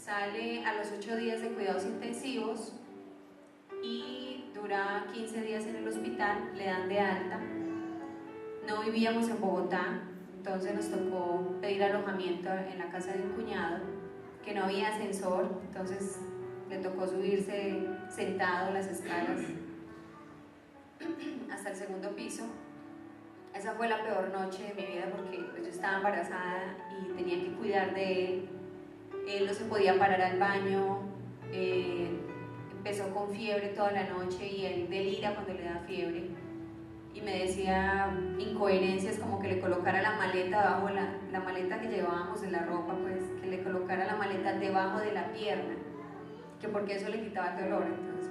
sale a los 8 días de cuidados intensivos y dura 15 días en el hospital, le dan de alta. No vivíamos en Bogotá, entonces nos tocó pedir alojamiento en la casa de un cuñado, que no había ascensor, entonces le tocó subirse sentado las escalas hasta el segundo piso. Esa fue la peor noche de mi vida porque pues, yo estaba embarazada y tenía que cuidar de él. Él no se podía parar al baño, empezó con fiebre toda la noche y él delira cuando le da fiebre. Y me decía incoherencias como que le colocara la maleta debajo, la maleta que llevábamos de la ropa, pues que le colocara la maleta debajo de la pierna, que porque eso le quitaba el dolor. Entonces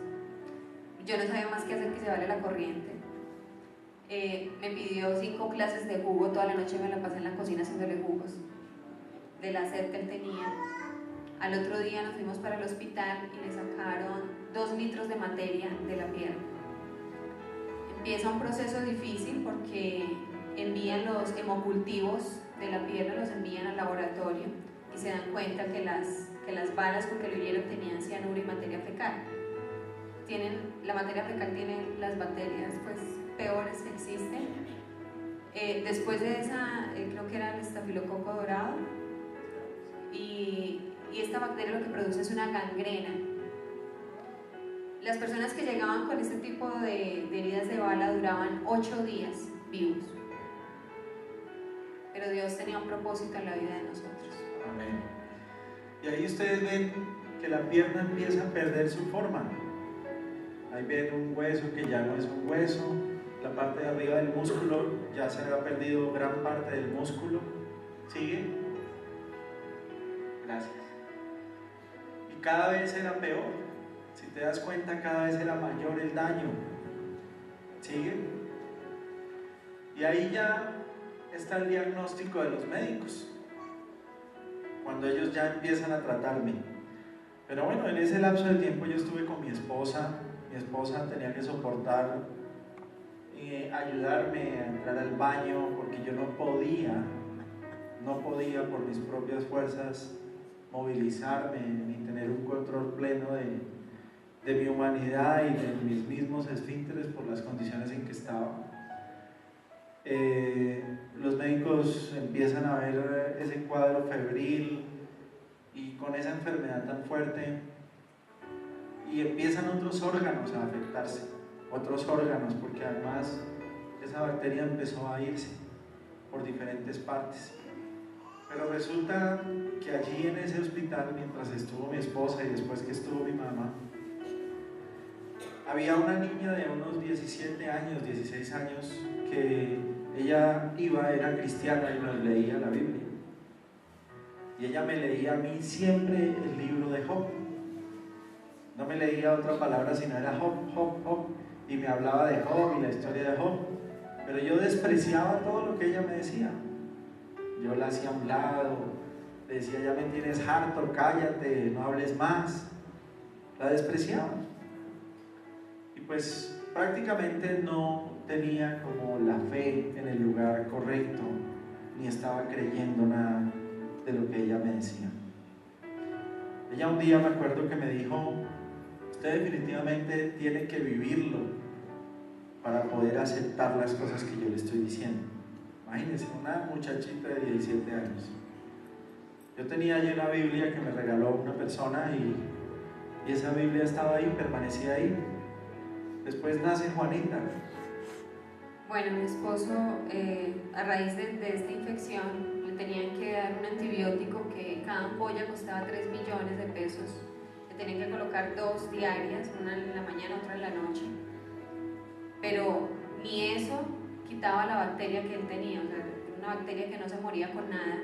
yo no sabía más que hacer que llevarle la corriente. Me pidió 5 clases de jugo, toda la noche me la pasé en la cocina haciéndole jugos de la sed que él tenía. Al otro día nos fuimos para el hospital y le sacaron 2 litros de materia de la pierna. Empieza un proceso difícil porque envían los hemocultivos de la pierna, los envían al laboratorio y se dan cuenta que las balas con que lo hirieron tenían cianuro y materia fecal. La materia fecal tiene las bacterias pues, peores que existen. Después de esa, creo que era el estafilococo dorado, y esta bacteria lo que produce es una gangrena. Las personas que llegaban con este tipo de heridas de bala duraban 8 días vivos. Pero Dios tenía un propósito en la vida de nosotros. Amén. Y ahí ustedes ven que la pierna empieza a perder su forma. Ahí ven un hueso que ya no es un hueso, la parte de arriba del músculo ya se ha perdido gran parte del músculo. ¿Sigue? Gracias. Y cada vez era peor. Si te das cuenta, cada vez era mayor el daño. ¿Sigue? Y ahí ya está el diagnóstico de los médicos, cuando ellos ya empiezan a tratarme. Pero bueno, en ese lapso de tiempo yo estuve con mi esposa tenía que soportar ayudarme a entrar al baño porque yo no podía por mis propias fuerzas movilizarme ni tener un control pleno de mi humanidad y de mis mismos esfínteres por las condiciones en que estaba. Los médicos empiezan a ver ese cuadro febril y con esa enfermedad tan fuerte, y empiezan otros órganos a afectarse, porque además esa bacteria empezó a irse por diferentes partes. Pero resulta que allí en ese hospital, mientras estuvo mi esposa y después que estuvo mi mamá, había una niña de unos 17 años, 16 años, que ella era cristiana y nos leía la Biblia. Y ella me leía a mí siempre el libro de Job. No me leía otra palabra sino era Job, Job, Job, y me hablaba de Job y la historia de Job, pero yo despreciaba todo lo que ella me decía. Yo la hacía a un lado, le decía: ya me tienes harto, cállate, no hables más. La despreciaba. Y pues prácticamente no tenía como la fe en el lugar correcto, ni estaba creyendo nada de lo que ella me decía. Ella un día me acuerdo que me dijo: usted definitivamente tiene que vivirlo para poder aceptar las cosas que yo le estoy diciendo. Imagínense, una muchachita de 17 años. Yo tenía allí una Biblia que me regaló una persona y esa Biblia estaba ahí, permanecía ahí. Después nace Juanita. Bueno, mi esposo, a raíz de esta infección, le tenían que dar un antibiótico que cada ampolla costaba 3 millones de pesos. Le tenían que colocar 2 diarias, una en la mañana, otra en la noche. Pero ni eso quitaba la bacteria que él tenía, o sea, una bacteria que no se moría con nada.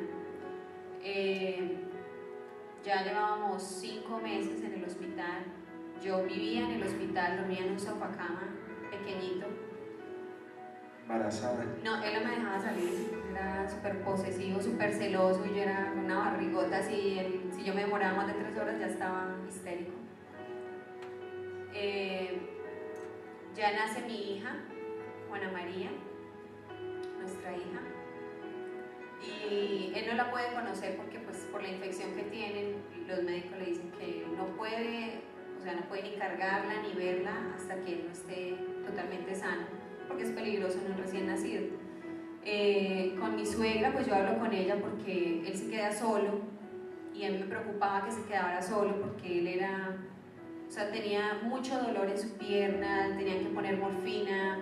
Ya llevábamos 5 meses en el hospital. Yo vivía en el hospital, dormía en un sofacama pequeñito. Embarazada. No, él no me dejaba salir, era súper posesivo, súper celoso, y yo era una barrigota así. Si yo me demoraba más de 3 horas ya estaba histérico. Ya nace mi hija, Juana María, nuestra hija, y él no la puede conocer porque pues por la infección que tienen los médicos le dicen que no puede, o sea, no puede ni cargarla ni verla hasta que él no esté totalmente sano, porque es peligroso en un recién nacido. Con mi suegra, pues yo hablo con ella porque él se queda solo y a mí me preocupaba que se quedara solo porque él era, o sea, tenía mucho dolor en su pierna, tenían que poner morfina,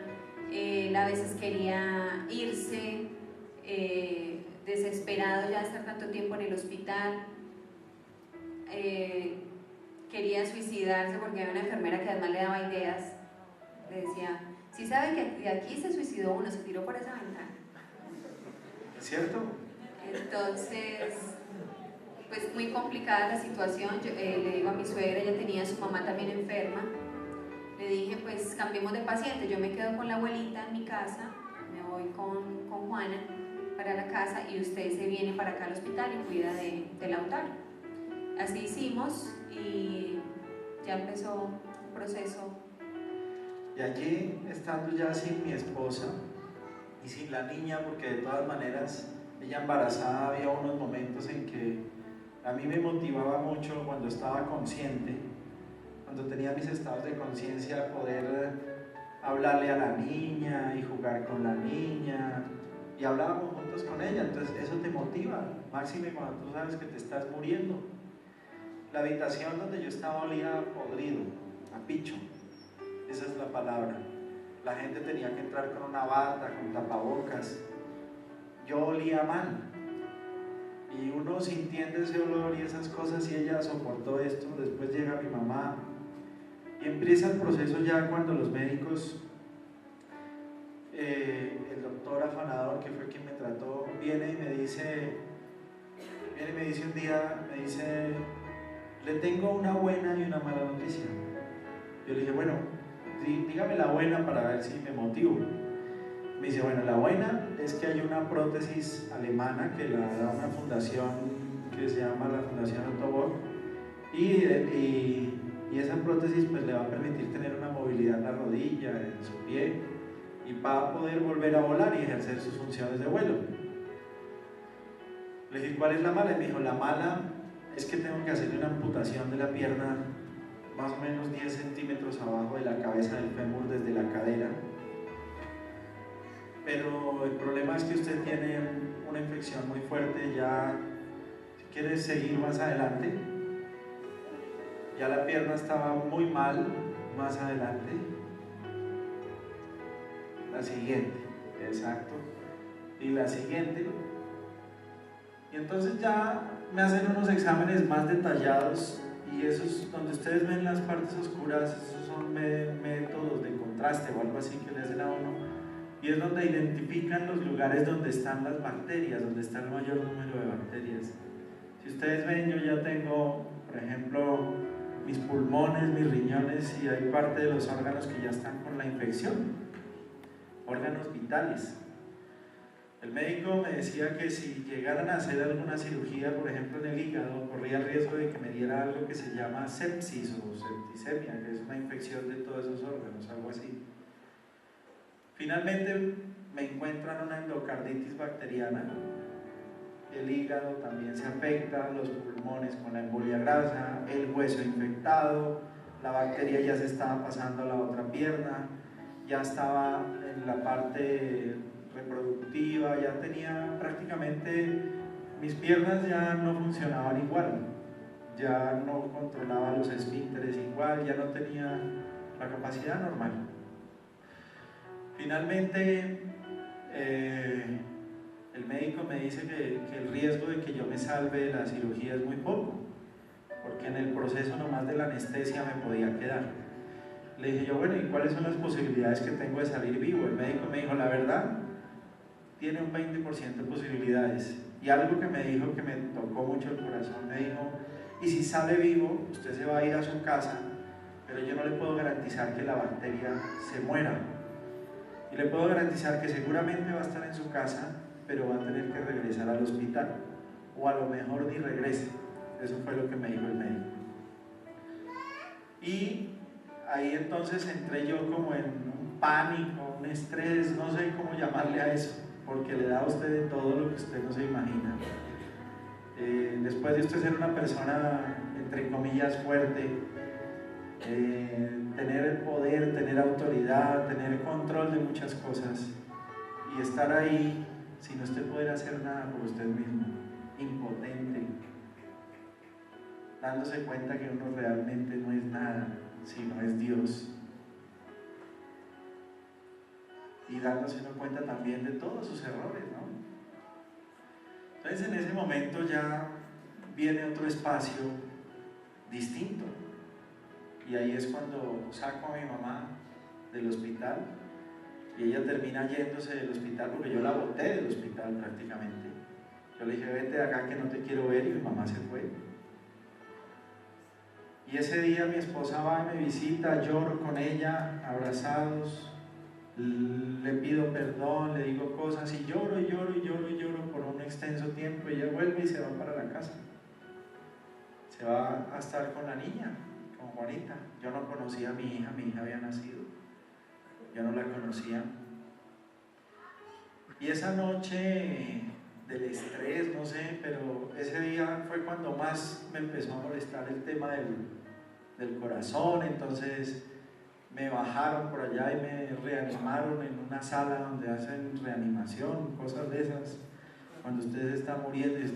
él a veces quería irse, desesperado ya de estar tanto tiempo en el hospital, quería suicidarse porque había una enfermera que además le daba ideas, le decía, ¿sí sabe que de aquí se suicidó uno, se tiró por esa ventana? ¿Es cierto? Entonces, pues muy complicada la situación. Yo, le digo a mi suegra, ella tenía a su mamá también enferma, le dije pues cambiemos de paciente, yo me quedo con la abuelita en mi casa, me voy con Juana para la casa y usted se viene para acá al hospital y cuida de Lautaro. Así hicimos y ya empezó el proceso. Y allí, estando ya sin mi esposa y sin la niña, porque de todas maneras ella embarazada, había unos momentos en que a mí me motivaba mucho cuando estaba consciente, cuando tenía mis estados de conciencia, poder hablarle a la niña y jugar con la niña, y hablábamos juntos con ella. Entonces eso te motiva, máxime cuando tú sabes que te estás muriendo. La habitación donde yo estaba olía podrido, a picho, esa es la palabra. La gente tenía que entrar con una bata, con tapabocas. Yo olía mal. Y uno sintiendo ese olor y esas cosas, y ella soportó esto. Después llega mi mamá y empieza el proceso ya cuando los médicos, el doctor afanador, que fue quien me trató, viene y me dice un día, me dice, le tengo una buena y una mala noticia. Yo le dije, bueno, dígame la buena para ver si me motivo. Me dice, bueno, la buena es que hay una prótesis alemana que la da una fundación que se llama la Fundación Otto Bock, y esa prótesis pues le va a permitir tener una movilidad en la rodilla, en su pie, y va a poder volver a volar y ejercer sus funciones de vuelo. Le dije, ¿cuál es la mala? Y me dijo, la mala es que tengo que hacerle una amputación de la pierna más o menos 10 centímetros abajo de la cabeza del fémur desde la cadera. Pero el problema es que usted tiene una infección muy fuerte. Ya, si quieres seguir más adelante, ya la pierna estaba muy mal. Más adelante, la siguiente, exacto, y la siguiente. Y entonces ya me hacen unos exámenes más detallados, y esos donde ustedes ven las partes oscuras, esos son métodos de contraste o algo así que le hacen a uno. Y es donde identifican los lugares donde están las bacterias, donde está el mayor número de bacterias. Si ustedes ven, yo ya tengo, por ejemplo, mis pulmones, mis riñones, y hay parte de los órganos que ya están con la infección, órganos vitales. El médico me decía que si llegaran a hacer alguna cirugía, por ejemplo en el hígado, corría el riesgo de que me diera algo que se llama sepsis o septicemia, que es una infección de todos esos órganos, algo así. Finalmente me encuentran una endocarditis bacteriana, el hígado también se afecta, los pulmones con la embolia grasa, el hueso infectado, la bacteria ya se estaba pasando a la otra pierna, ya estaba en la parte reproductiva, ya tenía prácticamente, mis piernas ya no funcionaban igual, ya no controlaba los esfínteres igual, ya no tenía la capacidad normal. Finalmente, el médico me dice que el riesgo de que yo me salve de la cirugía es muy poco, porque en el proceso nomás de la anestesia me podía quedar. Le dije yo, bueno, ¿y cuáles son las posibilidades que tengo de salir vivo? El médico me dijo, la verdad, tiene un 20% de posibilidades. Y algo que me dijo que me tocó mucho el corazón, me dijo, y si sale vivo, usted se va a ir a su casa, pero yo no le puedo garantizar que la bacteria se muera. Y le puedo garantizar que seguramente va a estar en su casa, pero va a tener que regresar al hospital, o a lo mejor ni regrese. Eso fue lo que me dijo el médico. Y ahí entonces entré yo como en un pánico, un estrés, no sé cómo llamarle a eso, porque le da a usted de todo lo que usted no se imagina. Después de usted ser una persona, entre comillas, fuerte, tener el poder, tener autoridad, tener control de muchas cosas y estar ahí sin usted poder hacer nada por usted mismo, impotente, dándose cuenta que uno realmente no es nada, sino es Dios, y dándose uno cuenta también de todos sus errores, ¿no? Entonces en ese momento ya viene otro espacio distinto, y ahí es cuando saco a mi mamá del hospital y ella termina yéndose del hospital porque yo la boté del hospital prácticamente. Yo le dije, vete de acá que no te quiero ver, y mi mamá se fue. Y ese día mi esposa va y me visita, lloro con ella, abrazados, le pido perdón, le digo cosas y lloro y lloro y lloro y lloro por un extenso tiempo, y ella vuelve y se va para la casa. Se va a estar con la niña, con Juanita. Yo no conocía a mi hija había nacido, yo no la conocía. Y esa noche del estrés, no sé, pero ese día fue cuando más me empezó a molestar el tema del corazón. Entonces me bajaron por allá y me reanimaron en una sala donde hacen reanimación, cosas de esas, cuando usted está muriendo y está